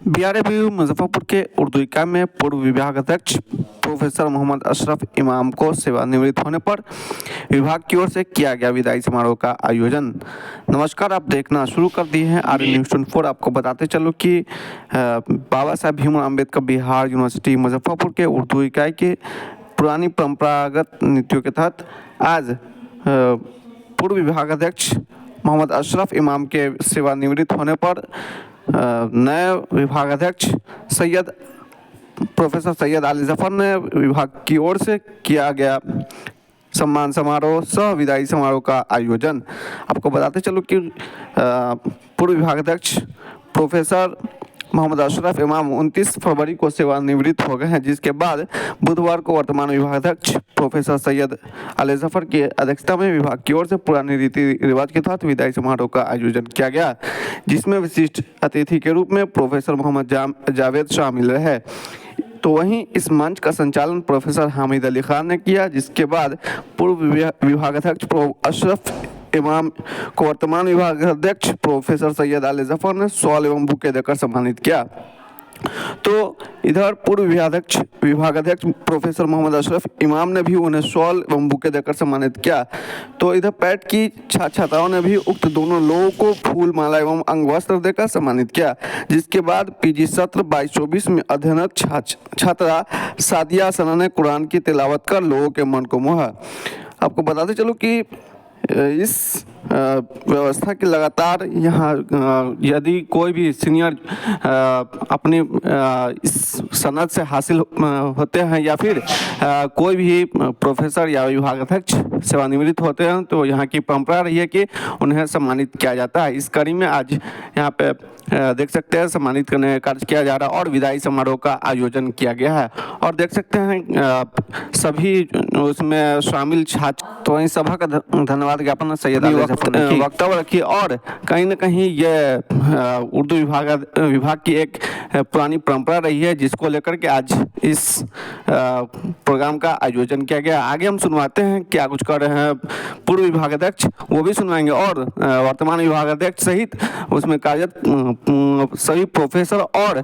BRABU Muzaffarpur के उर्दू इकाई में पूर्व विभागाध्यक्ष प्रोफेसर मोहम्मद अशरफ इमाम को सेवानिवृत्त होने पर विभाग की ओर से किया गया विदाई समारोह का आयोजन। नमस्कार, आप देखना शुरू कर दिए हैं आर न्यूज़ 24। आपको बताते चलो कि बाबा साहब भीमराव अम्बेडकर बिहार यूनिवर्सिटी मुजफ्फरपुर के उर्दू इकाई के पुरानी परंपरागत नीतियों के तहत आज पूर्व विभागाध्यक्ष मोहम्मद अशरफ इमाम के सेवानिवृत्त होने पर नए विभागाध्यक्ष प्रोफेसर सैयद अली जफर ने विभाग की ओर से किया गया सम्मान समारोह सह विदाई समारोह का आयोजन। आपको बताते चलो कि पूर्व विभागाध्यक्ष प्रोफेसर मोहम्मद अशरफ इमाम 29 फरवरी को सेवानिवृत्त हो गए हैं, जिसके बाद बुधवार को वर्तमान विभागाध्यक्ष प्रोफेसर सैयद अली जफर की अध्यक्षता में विभाग की ओर से पुराने रीति रिवाज के तहत विदाई समारोह का आयोजन किया गया, जिसमें विशिष्ट अतिथि के रूप में प्रोफेसर मोहम्मद जावेद शामिल रहे। तो वहीं इस मंच का संचालन प्रोफेसर हामिद अली खान ने किया, जिसके बाद पूर्व विभागाध्यक्ष अशरफ इमाम को वर्तमान विभागाध्यक्ष प्रोफेसर सैयद अली जफर ने शॉल एवं बुके देकर सम्मानित किया। तो इधर पूर्व विभागाध्यक्ष प्रोफेसर मोहम्मद अशरफ इमाम ने भी उन्हें शॉल एवं बुके देकर सम्मानित किया। तो इधर पैट की छात्राओं ने भी उक्त दोनों लोगों को फूल माला एवं अंग वस्त्र देकर सम्मानित किया, जिसके बाद पीजी सत्र 22-24 में अध्ययनरत छात्रा सादिया सना ने कुरान की तिलावत कर लोगों के मन को मोहा। आपको बताते चलो कि इस व्यवस्था की लगातार यहाँ यदि कोई भी सीनियर अपनी इस सनद से हासिल होते हैं या फिर कोई भी प्रोफेसर या विभागाध्यक्ष सेवानिवृत्त होते हैं, तो यहाँ की परंपरा रही है कि उन्हें सम्मानित किया जाता है। इस कड़ी में आज यहाँ पे देख सकते हैं सम्मानित करने का कार्य किया जा रहा है और विदाई समारोह का आयोजन किया गया है। और देख सकते हैं सभी उसमें शामिल छात्र। तो वहीं सभा का धन्यवाद ज्ञापन सैयद अली जफर ने वक्तव्य रखी और कहीं ना कहीं ये उर्दू विभाग की एक पुरानी परंपरा रही है, जिसको लेकर के आज इस प्रोग्राम का आयोजन किया गया। आगे हम सुनवाते हैं क्या कुछ कर रहे हैं पूर्व विभागाध्यक्ष, वो भी सुनवाएंगे और वर्तमान विभागाध्यक्ष सहित उसमें कार्यरत सभी प्रोफेसर और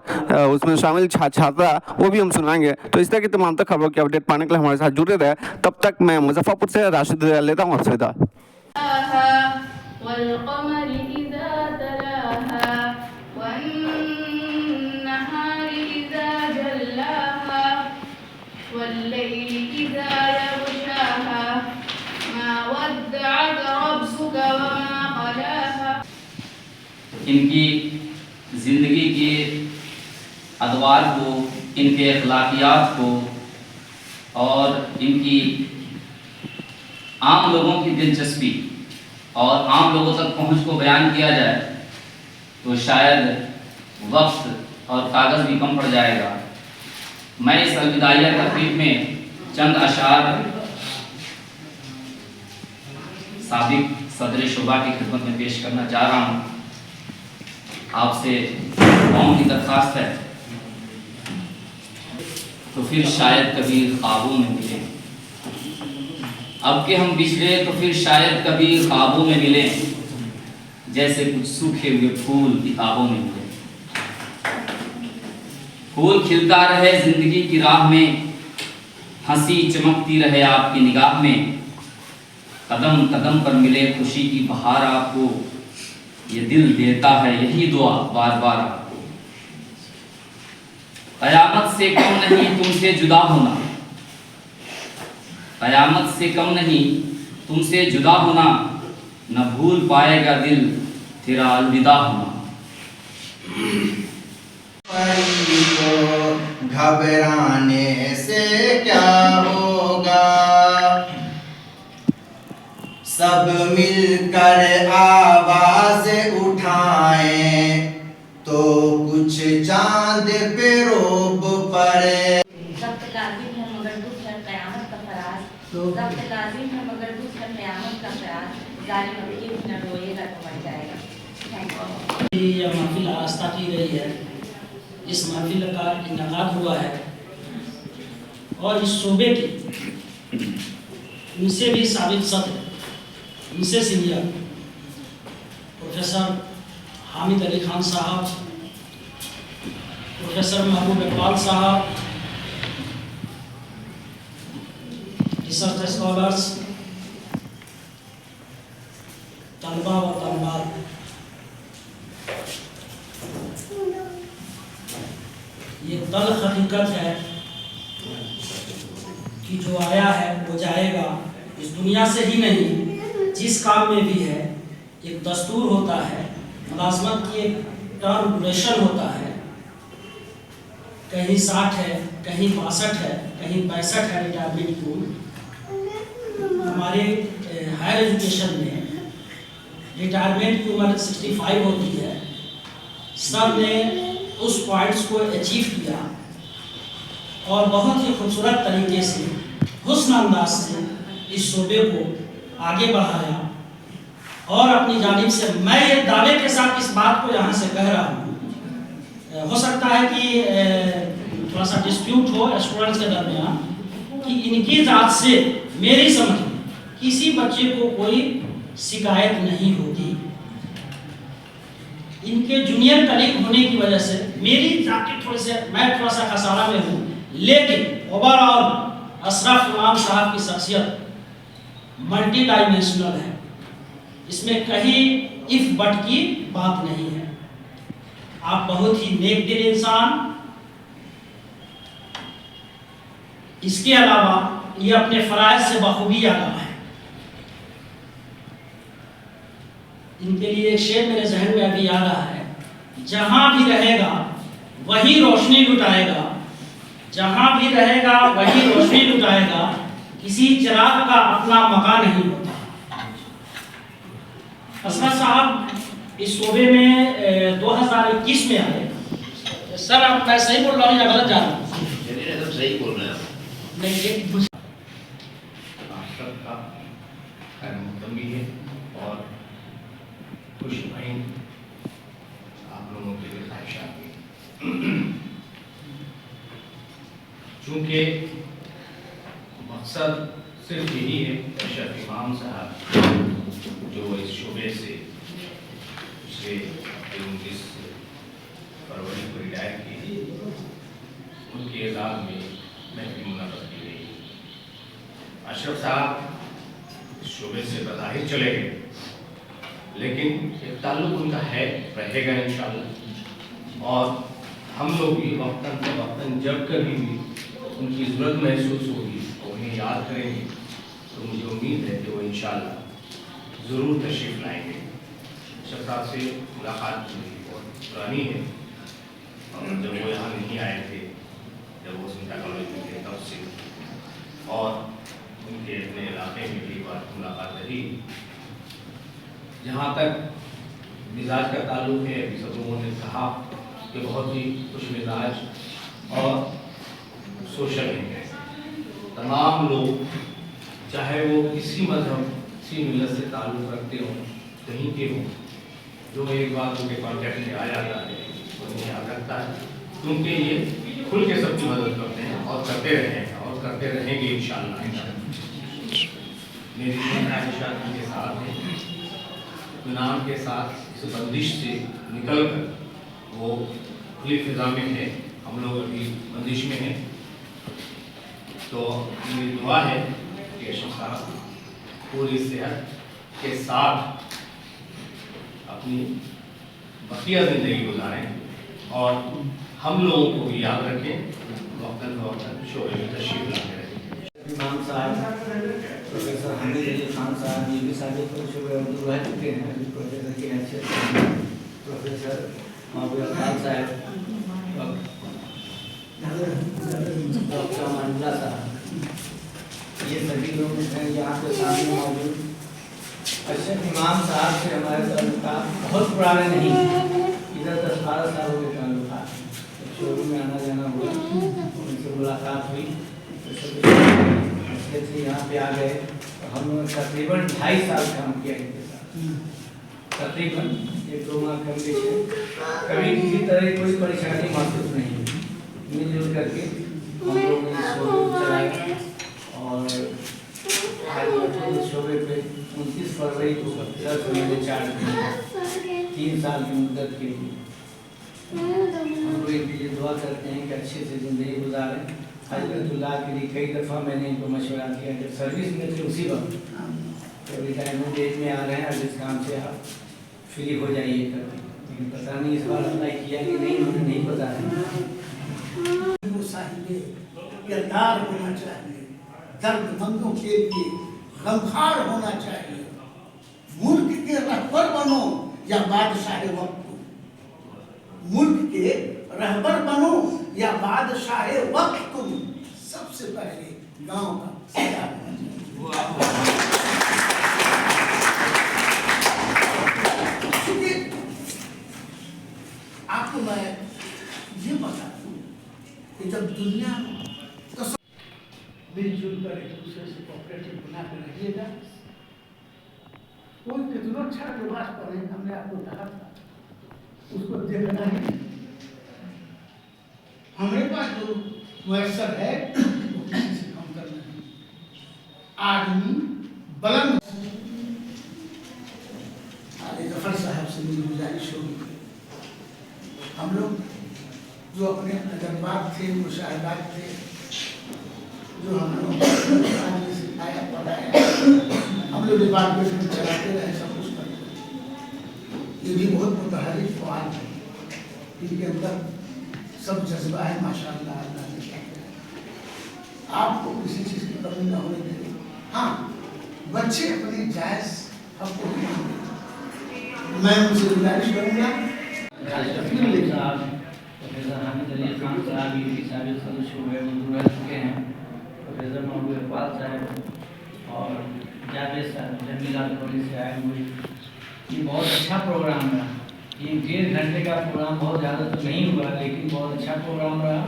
उसमें शामिल छात्रा वो भी हम सुनाएंगे। तो इस तरह की तमाम खबरों की अपडेट पाने के लिए हमारे साथ जुड़े रहे। तब तक मैं मुजफ्फरपुर से राशिद लेता हूँ आपसे विदा। इनकी ज़िंदगी के अदवार को, इनके अखलाकियात को और इनकी आम लोगों की दिलचस्पी और आम लोगों तक पहुंच को बयान किया जाए तो शायद वक्त और कागज़ भी कम पड़ जाएगा। मैं इस अलविदाइया तकरीब में चंद अशार साबिक सदर शोबा की खिदमत में पेश करना चाह रहा हूँ। आपसे कौन की दरख्वास्त है तो फिर शायद कभी ख्वाबों में मिलें, अब के हम बिछड़े तो फिर शायद कभी ख्वाबों में मिलें, जैसे कुछ सूखे हुए फूल किताबों में मिले। फूल खिलता रहे जिंदगी की राह में, हंसी चमकती रहे आपकी निगाह में, कदम कदम पर मिले खुशी की बहार आपको, ये दिल देता है यही दुआ बार बार आपको। कयामत से कम नहीं तुमसे जुदा होना, कयामत से कम नहीं तुमसे जुदा होना, न भूल पाएगा दिल तेरा अलविदा होना। घबराने से क्या होगा, सब मिलकर आवाज उठाएं तो कुछ चांद पे रोब पड़े। ज़ब्त लाज़िम है मगर दुख है क़यामत का फराज, ज़ब्त लाज़िम है मगर दुख है क़यामत का फराज, ज़ालिम अब ये भी न रोएगा तो मर जाएगा। Thank you. यह महफिल आस्था की गई है, इस महफिल का इनेकाद हुआ है और इस शोबे की उनसे भी साबिक सदर, उनसे सीनियर प्रोफेसर हामिद अली खान साहब प्रोफेसर महबूब इकबाल साहब, रिसर्च स्कॉलर्स, तलबा व तलबात, ये तल हकीकत है कि जो आया है वो जाएगा, इस दुनिया से ही नहीं जिस काम में भी है एक दस्तूर होता है, मुलाजमत की एक टर्म ड्यूरेशन होता है, कहीं 60 है, कहीं 62 है, कहीं 65 है रिटायरमेंट की उम्र। हमारे हायर एजुकेशन में रिटायरमेंट की उम्र 65 होती है। सब ने उस पॉइंट्स को अचीव किया और बहुत ही खूबसूरत तरीके से, हुस्न अंदाज से इस शोबे को आगे बढ़ाया। और अपनी जानिब से मैं ये दावे के साथ इस बात को यहाँ से कह रहा हूँ, हो सकता है कि थोड़ा सा डिस्प्यूट हो स्टूडेंट्स के दरमियान, कि इनकी जात से मेरी समझ में किसी बच्चे को कोई शिकायत नहीं होगी। इनके जूनियर कलीग होने की वजह से मेरी जाके मैं थोड़ा सा खसारा में हूँ, लेकिन ओवरऑल अशरफ इमाम साहब की शख्सियत मल्टी डायमेंशनल है, इसमें कहीं इफ बट की बात नहीं है। आप बहुत ही नेक दिल इंसान, इसके अलावा ये अपने फराइज से बखूबी आगा है। इनके लिए एक शेर मेरे जहन में अभी आ रहा है, जहां भी रहेगा वही रोशनी लुटाएगा, जहां भी रहेगा वही रोशनी लुटाएगा, किसी चिराग का अपना मकान नहीं होता। असरा साहब इस शोबे में 2021 में आए। सर आप मैं सही बोल रहा हूँ या गलत जा रहा हूँ? सब सही बोल रहे हैं। नहीं, आप सबका खैर मकदम भी है और खुश भाई आप लोगों के लिए ख्वाहिशात भी। चूँकि मकसद सिर्फ यही है, अशरफ इमाम साहब जो इस शोबे से पिछले 19 फरवरी को रिटायर किए, उनके एजाज़ में महफिल मुनक़्क़द की गई। अशरफ साहब इस शोबे से बज़ाहिर चले गए, लेकिन एक ताल्लुक़ उनका है, रहेगा इंशाअल्लाह। और हम लोग भी वक्तन से वक्तन जब कभी भी उनकी ज़रूरत महसूस होगी और उन्हें याद करेंगे, तो मुझे उम्मीद है कि वो इंशाअल्लाह ज़रूर तशरीफ़ लाएंगे। अशरफ साहब से मुलाकात मेरी बहुत पुरानी है, और जब वो यहाँ नहीं आए थे, जब वो सिंटा कॉलेज में थे तब से, और उनके अपने इलाके में भी बार मुलाकात रही। जहाँ तक मिजाज का ताल्लुक़ है, अभी सब लोगों ने कहा कि बहुत ही खुश मिजाज और सोशल है। तमाम लोग चाहे वो किसी मजहब किसी मिलत से ताल्लुक़ रखते हों, कहीं के हों, जो एक बार उनके कॉन्टेक्ट में आ जाता है उन्हें याद रखता है, क्योंकि ये खुल के सबकी मदद करते हैं और करते रहे हैं और करते रहेंगे इंशाअल्लाह। मेरी ख्वाहिशात के साथ है, इत्मीनान के साथ इस बंदिश से निकल कर वो खुली फिजा में है, हम लोग अभी बंदिश में हैं। तो मेरी दुआ है कि अशरफ साहब पूरी सेहत के साथ अपनी बकिया ज़िंदगी गुजारें और हम लोगों को भी याद रखें, वक्तन फवक्तन शोबे में तशरीफ़ लाते रहें। इमाम साहब, प्रोफेसर हामिद अली खान साहब, ये भी सारे शोबे उर्दू रह चुके हैं, अभी प्रोफेसर के अच्छे प्रोफेसर महबूब इकबाल साहब, डॉक्टर मंडला साहब, ये सभी लोग हैं यहाँ पे सामने मौजूद। अशरफ इमाम साहब से हमारे ताल्लुकात बहुत पुराने नहीं, इधर 10-12 सालों के ताल्लुकात। शोरूम में आना जाना हुआ, उनसे मुलाकात हुई, अच्छे से यहाँ पे आ गए। तो हम लोगों ने तकरीबन 2.5 साल काम किया इनके साथ, तकरीबन 1-2 माह कम पीछे। कभी किसी तरह की कोई परेशानी महसूस नहीं हुई, मिलजुल करके हम लोगों ने शोरूम चलाया। और आज शोबे पे 29 फरवरी को 10 महीने 4 दिन 3 साल की मुद्दत के लिए हम लोग इनके लिए दुआ करते हैं कि अच्छे से ज़िंदगी गुजारें। हजरतुल्लाह के लिए कई दफ़ा मैंने इनको मशवरा किया, जब सर्विस में थे उसी वक्त, तो रिटायरमेंट एज में आ रहे हैं, अब इस काम से आप फ्री हो जाइए करके, लेकिन पता नहीं इस बार अप्लाई किया कि नहीं, उन्होंने नहीं बताया। वो साहिब किरदार होना चाहिए, दर्दमंदों के लिए गमखार होना चाहिए। मुल्क के रहबर बनो या बादशाह वक्त, मुल्क के रहबर बनो या बादशाह वक्त, तुम सबसे पहले गांव का सजा होना चाहिए। आपको मैं ये बता दूं कि जब दुनिया तो मिलजुल कर एक दूसरे से कोऑपरेटिव बना कर रहिएगा। कोई कितना अच्छा लिबास पहने, हमने आपको कहा था, उसको देखना ही। हमारे पास जो मुयसर है वो किसी से कम करना है। आदमी बुलंद। आले जफर साहब से मेरी गुजारिश होगी, हम लोग जो अपने तजर्बात थे, मुशाहिदात थे, जो हम लोग सिखाया पढ़ाया, हम लोग डिपार्टमेंट में चलाते रहे, सब कुछ करते रहे। ये भी बहुत मुतहरिक ख्वाब है, इनके अंदर सब जज्बा है माशाअल्लाह। अल्लाह ने आपको किसी चीज़ की कमी न होने देंगे। हाँ, बच्चे अपने जायज़ हक को देंगे। मैं उनसे गुजारिश करूँगा प्रोफेसर हामिद अली खान साहब यूपी साबिक़ सदस्य हुए, मंजूर रह चुके हैं। प्रोफेसर महबूब इकबाल साहब और जावेद साहब जमीला कॉलेज से आए हुए। ये बहुत अच्छा प्रोग्राम रहा। ये 1.5 घंटे का प्रोग्राम बहुत ज़्यादा तो नहीं हुआ, लेकिन बहुत अच्छा प्रोग्राम रहा।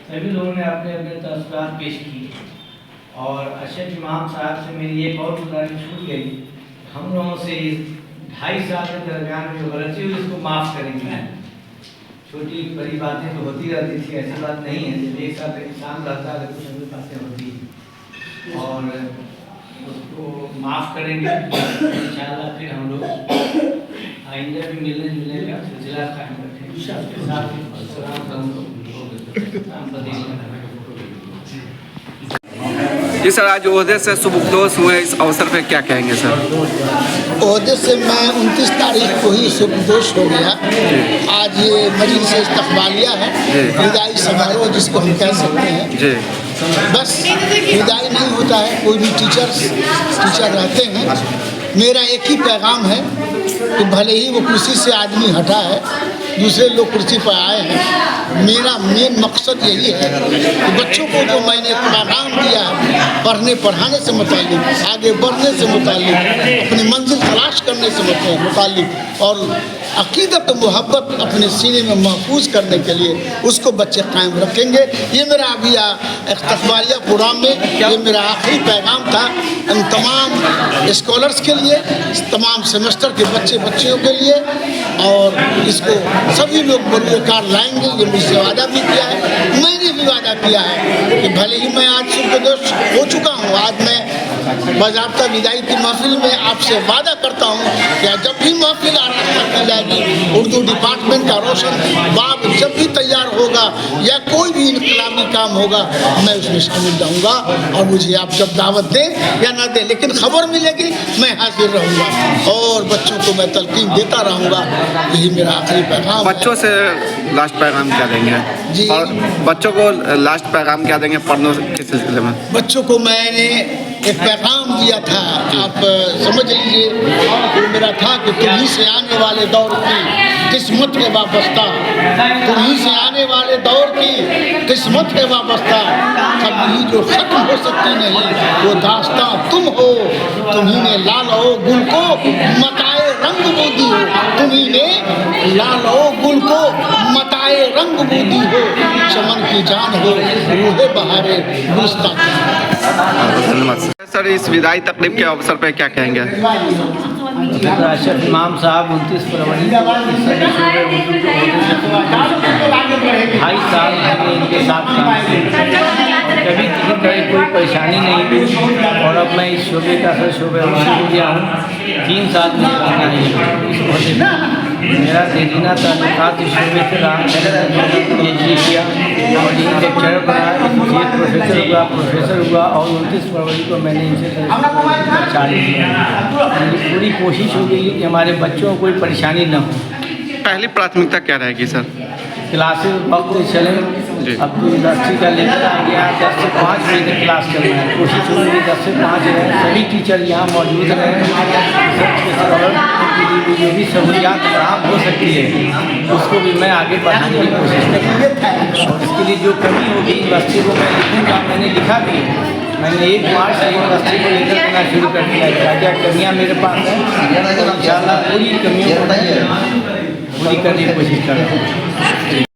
सभी लोगों ने अपने अपने तस्वीर पेश की। और अशरफ इमाम साहब से मेरी एक और गुजारिश छूट गई, हम लोगों से 2.5 साल के दरमियान जो गलती हुई उसको माफ़ करेंगे। छोटी बड़ी बातें तो होती रहती थी, ऐसी बात नहीं है। जब एक साथ इंसान रहता है तो कुछ भी बातें होती हैं और उसको माफ़ करेंगे इंशाअल्लाह। फिर हम लोग आइंदा भी मिलने जुलने का सिलसिला कायम रखेंगे। जी सर, आज ओहदे से सुबुकदोश हुए, इस अवसर पे क्या कहेंगे सर? ओहदे से मैं 29 तारीख को ही सुबुकदोश हो गया। आज ये मजलिस इस्तक़बालिया है, विदाई समारोह जिसको हम कह सकते हैं। जी बस विदाई नहीं होता है, कोई भी टीचर रहते हैं। मेरा एक ही पैगाम है कि भले ही वो कुर्सी से आदमी हटा है, दूसरे लोग कुर्सी पर आए हैं, मेरा मेन मकसद यही है कि बच्चों को जो मैंने पैगाम दिया है, पढ़ने पढ़ाने से मुताल्लिक, आगे बढ़ने से मुताल्लिक, अपनी मंजिल तलाश करने से मुताल्लिक और अक़ीदत मोहब्बत अपने सीने में महफूज करने के लिए उसको बच्चे कायम रखेंगे। ये मेरा अभी इस्तक़बालिया प्रोग्राम में ये मेरा आखिरी पैगाम था इन तमाम स्कॉलर्स के लिए, तमाम सेमेस्टर के बच्चियों के लिए। और इसको सभी लोग बरूकार लाएंगे, ये मुझसे वादा भी किया है। मैंने भी वादा किया है कि भले ही मैं आज सुबुकदोश हो चुका हूँ, आज मैं बाज़ाब्ता विदाई की महफिल में आपसे वादा करता हूँ कि जब भी महफिल आरास्ता की जाएगी, उर्दू डिपार्टमेंट का रोशन बाब जब भी तैयार होगा या कोई भी इनकलाबी काम होगा, मैं उसमें शामिल रहूँगा। और मुझे आप जब दावत दें या ना दें, लेकिन खबर मिलेगी मैं हाजिर रहूँगा और बच्चों को मैं तलकीन देता रहूँगा। यही मेरा आखिरी पैगाम। बच्चों से लास्ट पैगाम क्या देंगे जी? और बच्चों को लास्ट पैगाम क्या देंगे पढ़ने के सिलसिले में? बच्चों को मैंने एक पैगाम दिया था, आप समझ लीजिए, वो मेरा था कि तुम्ही से आने वाले दौर की किस्मत के वाबस्ता, तुम्ही से आने वाले दौर की किस्मत के वाबस्ता, कभी जो खत्म हो सकती नहीं वो दास्तां तुम हो। तुम्ही ने लालो गुल को मताए रंग बूदी हो, तुम्ही ने लालो गुल को मताए रंग बूदी हो, चमन की जान हो रूहे बहारे गुलिस्तां। धन्यवाद सर। इस विदाई तकरीब के अवसर पे क्या कहेंगे? अशरफ इमाम साहब 29 फरवरी 2.5 साल मैंने इनके साथ काम किया, कभी किसी तरह कोई परेशानी नहीं हुई। और अब मैं इस शोबे का शोबे हो गया हूँ, 3 साल में रहना है इस मेरा देदीना ताल्लुकात इस शोबे से रहा। मैंने PhD किया और इन लेक्चर बना, एसोसिएट प्रोफेसर हुआ और 29 फरवरी को मैंने इनसे चालू किया। मेरी पूरी कोशिश हो गई कि हमारे बच्चों को कोई परेशानी न हो। पहली प्राथमिकता क्या रहेगी सर? क्लासेस वक्त से चलें। अब तो यूनिवर्सिटी का लेकर आ गया, 10 से 5 बजे तक क्लास करना है। कोशिश होगी 10 से 5 रहें, सभी टीचर यहाँ मौजूद रहें। जो भी सहूलियात फराहम हो सकती है उसको भी मैं आगे बढ़ाने की कोशिश करूँगा। और इसके लिए जो कमी होगी यूनिवर्सिटी को मैं लिखूँगा, मैंने लिखा भी है। मैंने 1 मार्च से यूनिवर्सिटी को लेकर करना शुरू कर दिया है। क्या क्या कमियाँ मेरे पास हैं, इंशाअल्लाह पूरी कमियों को पूरी करने की कोशिश कर रहा हूँ।